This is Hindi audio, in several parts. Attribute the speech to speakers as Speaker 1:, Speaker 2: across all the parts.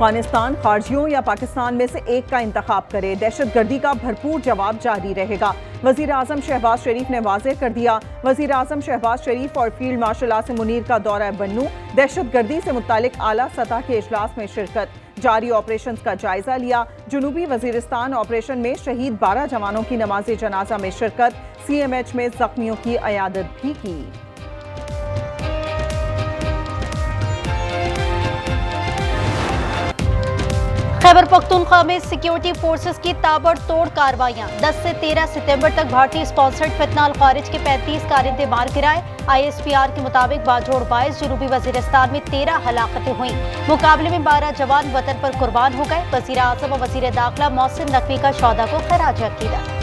Speaker 1: अफगानिस्तान खारजियों या पाकिस्तान में से एक का इंतखाब करे, दहशतगर्दी का भरपूर जवाब जारी रहेगा। वजीर आजम शहबाज शरीफ ने वाज़ेह कर दिया। वजीर आजम शहबाज शरीफ और फील्ड मार्शल आसिम मुनीर का दौरा बन्नू, दहशतगर्दी से मुतालिक आला सतह के इजलास में शिरकत, जारी ऑपरेशन का जायजा लिया। जुनूबी वजीरिस्तान ऑपरेशन में शहीद 12 जवानों की नमाज जनाजा में शिरकत, CMH में जख्मियों की अयादत भी की।
Speaker 2: खैबर पख्तूनख्वा में सिक्योरिटी फोर्सेस की ताबड़तोड़ कार्रवाइयां। 10 से 13 सितंबर तक भारतीय स्पॉन्सर्ड फितना अल खारिज के 35 कारिंदे मार गिराए। ISPR के मुताबिक बाजोड़ बायस जुनूबी वजीरिस्तान में 13 हलाकतें हुई। मुकाबले में 12 जवान वतन पर कुर्बान हो गए। वजीर आजम और वजीर दाखिला मोहसिन नकवी का शौदा को खराज अकीदत।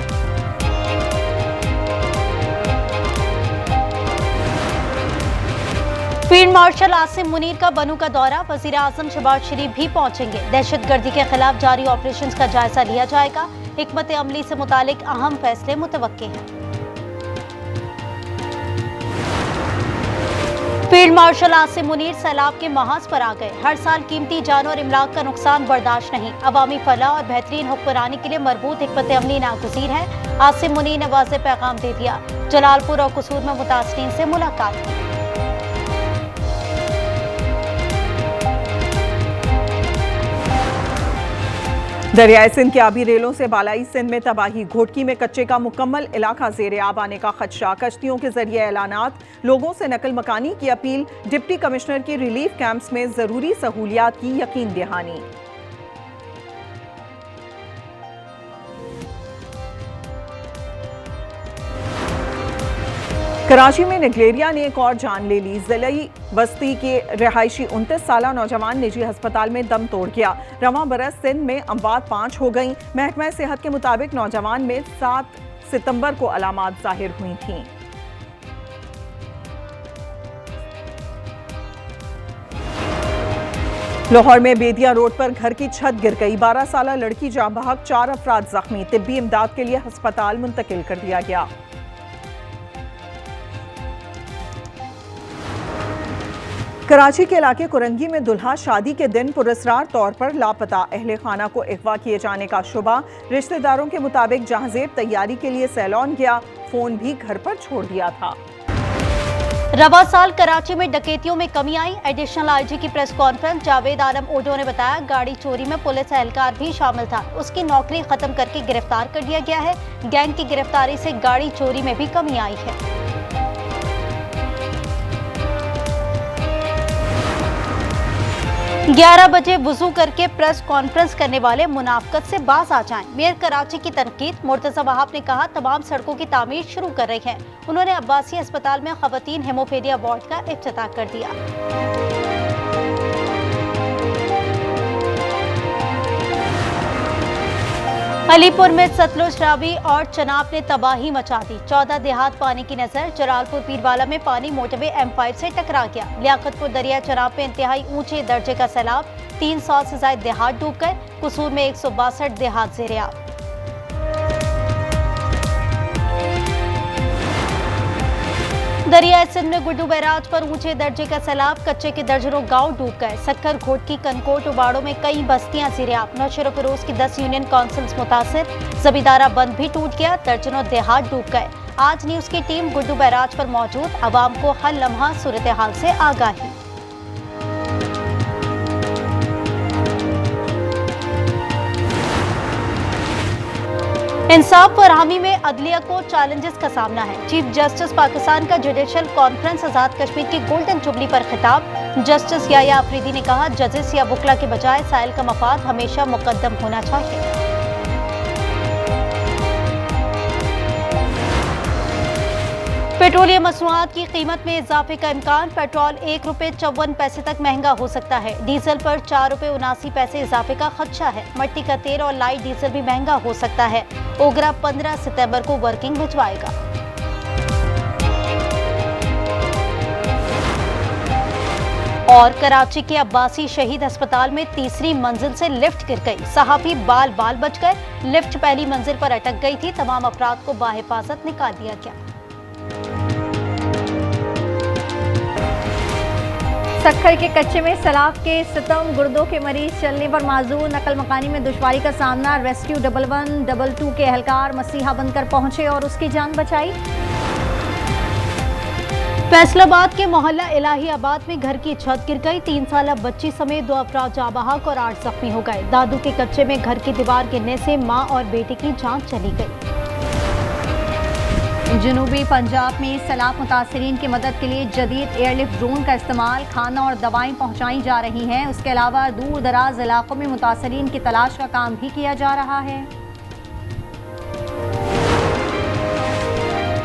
Speaker 2: फील्ड मार्शल आसिम मुनीर का बन्नू का दौरा, वजीर आजम शहबाज शरीफ भी पहुंचेंगे। दहशतगर्दी के खिलाफ जारी ऑपरेशंस का जायजा लिया जाएगा। हिकमत अमली से मुतालिक अहम फैसले मुतवक्के हैं। फील्ड मार्शल आसिम मुनीर सैलाब के महाज पर आ गए। हर साल कीमती जान और इमलाक का नुकसान बर्दाश्त नहीं। अवामी फलाह और बेहतरीन हुक्मरानी के लिए मरबूत हिकमत अमली नागुज़ीर है। आसिम मुनीर ने वाज़ेह पैगाम दे दिया। जलालपुर और कसूर में मुतासरीन से मुलाकात की।
Speaker 1: दरियाई सिंध के आबी रेलों से बालाई सिंध में तबाही, घोटकी में कच्चे का मुकम्मल इलाका ज़ेरे आब आने का खदशा, कश्तियों के जरिए ऐलानात, लोगों से नकल मकानी की अपील, डिप्टी कमिश्नर की रिलीफ कैंप्स में जरूरी सहूलियात की यकीन दहानी। कराची में निगलेरिया ने एक और जान ले ली। ज़िलाई बस्ती के रिहायशी 29 साला नौजवान निजी अस्पताल में दम तोड़ गया। रवां बरस सिंध में अमवात 5 हो गई। महकमा सेहत के मुताबिक नौजवान में 7 सितंबर को अलामात जाहिर हुई थीं। लाहौर में बेदिया रोड पर घर की छत गिर गई। 12 साला लड़की जाँ बहक, 4 अफराद जख्मी। तिब्बी इमदाद के लिए अस्पताल मुंतकिल कर दिया गया। कराची के इलाके कुरंगी में दुल्हा शादी के दिन पुरस्रार तौर पर लापता, अहले खाना को अगवा किए जाने का शुबा। रिश्तेदारों के मुताबिक जहांजेब तैयारी के लिए सैलॉन गया, फोन भी घर पर छोड़ दिया था।
Speaker 2: रवा साल कराची में डकैतियों में कमी आई। एडिशनल IG की प्रेस कॉन्फ्रेंस, जावेद आलम ओडो ने बताया गाड़ी चोरी में पुलिस एहलकार भी शामिल था, उसकी नौकरी खत्म करके गिरफ्तार कर लिया गया है। गैंग की गिरफ्तारी से गाड़ी चोरी में भी कमी आई है। 11 बजे वुजू करके प्रेस कॉन्फ्रेंस करने वाले मुनाफकत से बाज आ जाएं। मेयर कराची की तनकीद, मुर्तज़ा वहाब ने कहा तमाम सड़कों की तामीर शुरू कर रही है। उन्होंने अब्बासी अस्पताल में खवातीन हेमोफीलिया वार्ड का इफ्तिताह कर दिया। अलीपुर में सतलुज, रावी और चनाब ने तबाही मचा दी। 14 देहात पानी की नजर। जलालपुर पीरवाला में पानी मोटरवे M5 से टकरा गया। लियाकतपुर दरिया चनाब में इंतहाई ऊंचे दर्जे का सैलाब, 300 से ज्यादा देहात डूब गए। कसूर में 162 देहात ज़ेरे-आब। दरियाई सिंध में गुड्डू बैराज पर ऊंचे दर्जे का सैलाब, कच्चे के दर्जनों गांव डूब गए। सक्कर, घोटकी, कनकोट, उबाड़ों में कई बस्तियां ज़ेरे-आब। नौशेरा फरोज की 10 यूनियन काउंसिल्स मुतासिर। जमींदारा बंद भी टूट गया, दर्जनों देहात डूब गए। आज न्यूज़ की टीम गुड्डू बैराज पर मौजूद, अवाम को हर लम्हा सूरत हाल से आगाही। इंसाफ फरहमी में अदलिया को चैलेंजेस का सामना है। चीफ जस्टिस पाकिस्तान का जुडिशल कॉन्फ्रेंस, आजाद कश्मीर की गोल्डन जुबली पर खिताब। जस्टिस याया अफरीदी ने कहा जजेस या वकला के बजाय साइल का मफाद हमेशा मुकद्दम होना चाहिए। पेट्रोलियम मसनूआत की कीमत में इजाफे का इम्कान। पेट्रोल ₹1.54 तक महंगा हो सकता है। डीजल पर ₹4.79 इजाफे का खदशा है। मट्टी का तेल और लाइट डीजल भी महंगा हो सकता है। ओगरा 15 सितंबर को वर्किंग भिजवाएगा। और कराची के अब्बासी शहीद अस्पताल में तीसरी मंजिल से लिफ्ट गिर गई। सहाफी बाल बाल बच गए। लिफ्ट पहली मंजिल पर अटक गई थी। तमाम अफराद को बाहिफाजत निकाल दिया गया।
Speaker 3: सक्खर के कच्चे में सैलाब के सितम, गुर्दों के मरीज चलने पर माजूर, नकल मकानी में दुश्वारी का सामना। रेस्क्यू 1112 के एहलकार मसीहा बनकर पहुंचे और उसकी जान बचाई।
Speaker 2: फैसलाबाद के मोहल्ला इलाहीआबाद में घर की छत गिर गई, 3 साला बच्ची समेत 2 अफराद जाँ बहक और 8 जख्मी हो गए। दादू के कच्चे में घर की दीवार गिरने से मां और बेटे की जान चली गई।
Speaker 3: जनूबी पंजाब में सैलाब मुतासरीन की मदद के लिए जदीद एयरलिफ्ट ड्रोन का इस्तेमाल, खाना और दवाएं पहुंचाई जा रही हैं। उसके अलावा दूर दराज इलाकों में मुतासरीन की तलाश का काम भी किया जा रहा है।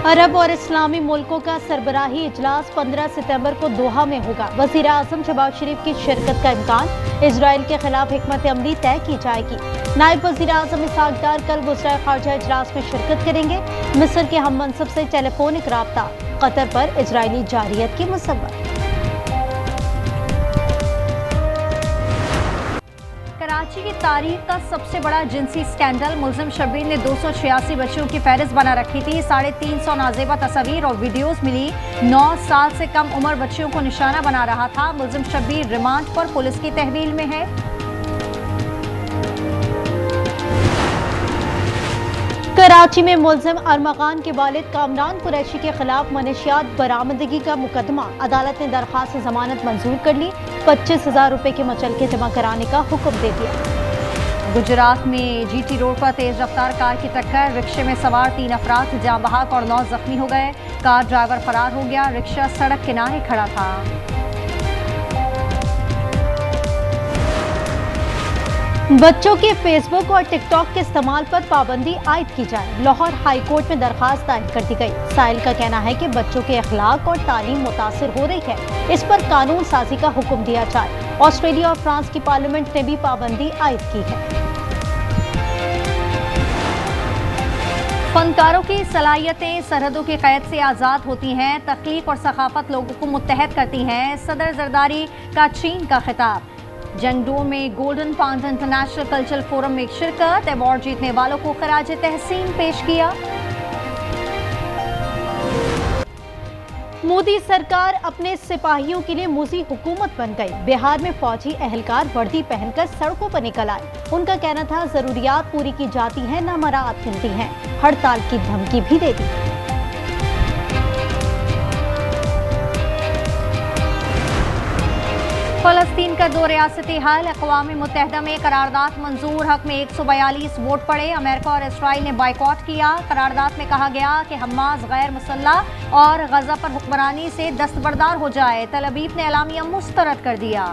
Speaker 2: अरब और इस्लामी मुल्कों का सरबराही इजलास 15 सितंबर को दोहा में होगा। वज़ीर आज़म शहबाज शरीफ की शिरकत का इम्कान। इजराइल के खिलाफ हिकमत अमली तय की जाएगी। नायब वज़ीर आज़म इसहाक डार कल वज़ीर ख़ारजा इजलास में शिरकत करेंगे। मिस्र के हम मनसब से टेलीफोनिक राब्ता। कतर पर इजरायली जारियत की मुसव्वत।
Speaker 3: कराची की तारीख का सबसे बड़ा जिनसी स्कैंडल। मुलजिम शब्बीर ने 286 बच्चियों की फहरिस्त बना रखी थी। 350 नाजेबा तस्वीर और वीडियोस मिली। 9 साल से कम उम्र बच्चियों को निशाना बना रहा था। मुलजिम शब्बीर रिमांड पर पुलिस की तहवील में है।
Speaker 2: कराची में मुलजिम अरमगान के वालिद कामरान कुरैशी के खिलाफ मनशियात बरामदगी का मुकदमा। अदालत ने दरखास्त जमानत मंजूर कर ली। 25,000 रुपए के मचलके जमा कराने का हुक्म दे दिया।
Speaker 3: गुजरात में जीटी रोड पर तेज रफ्तार कार की टक्कर, रिक्शे में सवार 3 अफराद जाँ बहक और 9 जख्मी हो गए। कार ड्राइवर फरार हो गया। रिक्शा सड़क किनारे खड़ा था।
Speaker 2: बच्चों के फेसबुक और टिकटॉक के इस्तेमाल पर पाबंदी आयद की जाए। लाहौर हाई कोर्ट में दरखास्त दायर कर दी गई। साइल का कहना है कि बच्चों के अखलाक और तालीम मुतासिर हो रही है, इस पर कानून साजी का हुक्म दिया जाए। ऑस्ट्रेलिया और फ्रांस की पार्लियामेंट ने भी पाबंदी आयद की है।
Speaker 3: फनकारों की सलाहियतें सरहदों की कैद से आज़ाद होती हैं। तख्लीक और सखाफत लोगों को मुत्तहद करती हैं। सदर जरदारी का चीन का खिताब। जंगडो में golden pound international cultural forum में शिरकत। अवार्ड जीतने वालों को खराज तहसीन पेश किया।
Speaker 2: मोदी सरकार अपने सिपाहियों के लिए मुजी हुकूमत बन गई। बिहार में फौजी एहलकार वर्दी पहनकर सड़कों पर निकल आए। उनका कहना था जरूरियात पूरी की जाती हैं, न मराहत मिलती हैं। हड़ताल की धमकी भी दे दी।
Speaker 3: फलस्तीन का 2 रियासती हल। अक़वाम मुत्तहिदा में करारदाद मंजूर। हक में 142 वोट पड़े। अमेरिका और इसराइल ने बाइकॉट किया। करारदाद में कहा गया कि हमास गैर मुसल्लह और गजा पर हुक्मरानी से दस्तबरदार हो जाए। तल अवीव ने एलामिया मुस्तरद कर दिया।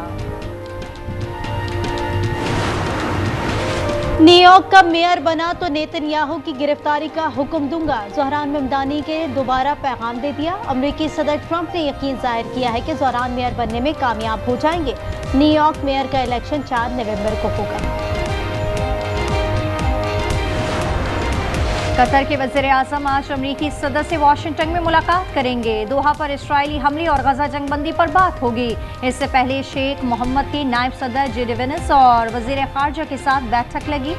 Speaker 2: न्यूयॉर्क का मेयर बना तो नेतन्याहू की गिरफ्तारी का हुक्म दूंगा। ज़हरान ममदानी के दोबारा पैगाम दे दिया। अमेरिकी सदर ट्रंप ने यकीन जाहिर किया है कि ज़हरान मेयर बनने में कामयाब हो जाएंगे। न्यूयॉर्क मेयर का इलेक्शन 4 नवंबर को होगा।
Speaker 3: कतर के वज़ीर आज़म आज अमरीकी सदर से वाशिंगटन में मुलाकात करेंगे। दोहा पर इस्राइली हमले और गजा जंगबंदी पर बात होगी। इससे पहले शेख मोहम्मद की नायब सदर जेडी वेनिस और वज़ीर ख़ारजा के साथ बैठक लगी।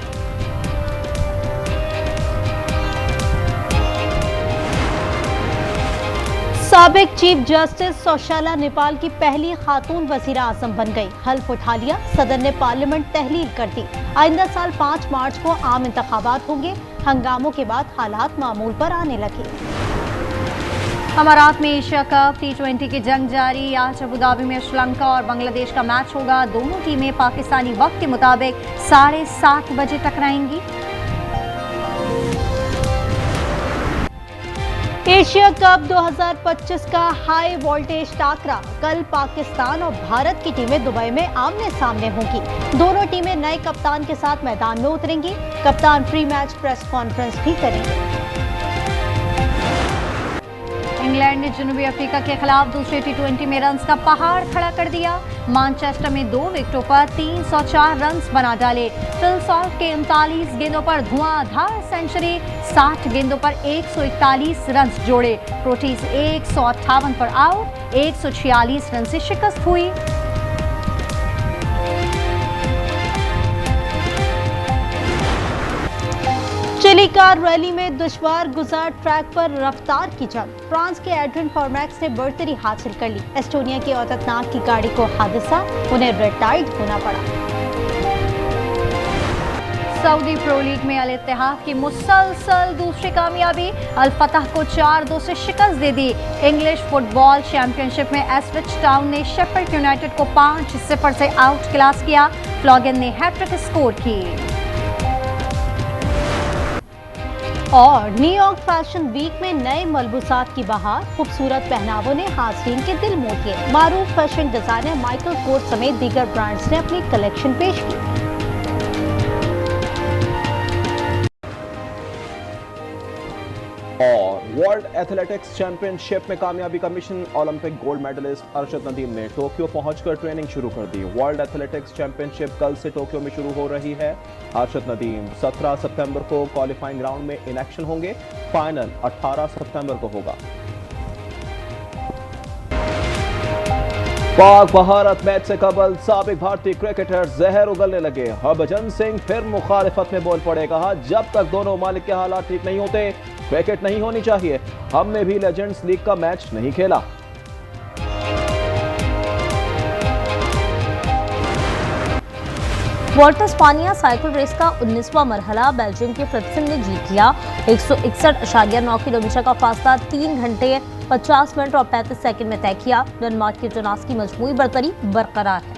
Speaker 2: साबिक चीफ जस्टिस सौशाला नेपाल की पहली खातून वज़ीर आज़म बन गई। हल्फ उठा लिया। सदर ने पार्लियामेंट तहलील कर दी। आइंदा साल 5 मार्च को आम इंतखाबात होंगे। हंगामों के बाद हालात मामूल पर आने लगे।
Speaker 3: अमारात में एशिया कप T20 की जंग जारी। आज अबुधाबी में श्रीलंका और बांग्लादेश का मैच होगा। दोनों टीमें पाकिस्तानी वक्त के मुताबिक 7:30 बजे टकराएंगी।
Speaker 2: एशिया कप 2025 का हाई वोल्टेज टाकरा। कल पाकिस्तान और भारत की टीमें दुबई में आमने सामने होंगी। दोनों टीमें नए कप्तान के साथ मैदान में उतरेंगी। कप्तान प्री मैच प्रेस कॉन्फ्रेंस भी करेंगे।
Speaker 3: इंग्लैंड ने जनूबी अफ्रीका के खिलाफ दूसरे T20 में रन्स का पहाड़ खड़ा कर दिया। मैनचेस्टर में 2 विकेटों पर 304 रन्स बना डाले। फिल सॉल्ट के 39 गेंदों पर धुआंधार सेंचुरी। 60 गेंदों पर 141 रन्स जोड़े। प्रोटीज 158 पर आउट। 146 रन से शिकस्त हुई।
Speaker 2: चिली इंडीकार रैली में दुश्वार गुजार ट्रैक पर रफ्तार की जंग। फ्रांस के एड्रियन फॉर्मैक्स ने बढ़तरी हासिल कर ली। एस्टोनिया की औततनाक की गाड़ी को हादसा, उन्हें रिटायर्ड होना पड़ा।
Speaker 3: सऊदी प्रो लीग में अल इत्तेहाद की मुसलसल दूसरी कामयाबी, अल फतह को 4-2 से शिकस्त दे दी। इंग्लिश फुटबॉल चैंपियनशिप में एसविच टाउन ने शेफील्ड यूनाइटेड को 5-0 से आउट क्लास किया। फ्लॉगन ने हैट्रिक स्कोर की।
Speaker 2: और न्यूयॉर्क फैशन वीक में नए मलबूसात की बहार, खूबसूरत पहनावों ने हाज़रीन के दिल मोह लिए। मारूफ फैशन डिजाइनर माइकल कोर्स समेत दीगर ब्रांड्स ने अपनी कलेक्शन पेश की।
Speaker 4: और वर्ल्ड एथलेटिक्स चैंपियनशिप में कामयाबी का mission, Olympic gold medalist Arshad Nadeem ने टोक्यो पहुंचकर ट्रेनिंग शुरू कर दी। वर्ल्ड एथलेटिक्स चैंपियनशिप कल से टोक्यो में शुरू हो रही है। अरशद नदीम 17 सितंबर को क्वालिफाइंग ग्राउंड में इन एक्शन होंगे। फाइनल 18 सितंबर को होगा। पाक भारत मैच से कबल साबिक भारतीय क्रिकेटर जहर उगलने लगे। हरभजन सिंह फिर मुखालिफत में बोल पड़े, कहा जब तक दोनों मालिक के हालात ठीक नहीं होते क्रिकेट नहीं होनी चाहिए। हमने भी लेजेंड्स लीग का मैच नहीं खेला।
Speaker 2: वॉल्टर स्पानिया साइकिल रेस का 19वां मरहला बेल्जियम के फ्रिट्सन ने जीत लिया। 161.9 किलोमीटर का फासला 3 घंटे 50 मिनट और 35 सेकंड में तय किया। डेनमार्क की जोनास की मजमूई बरतरी बरकरार है।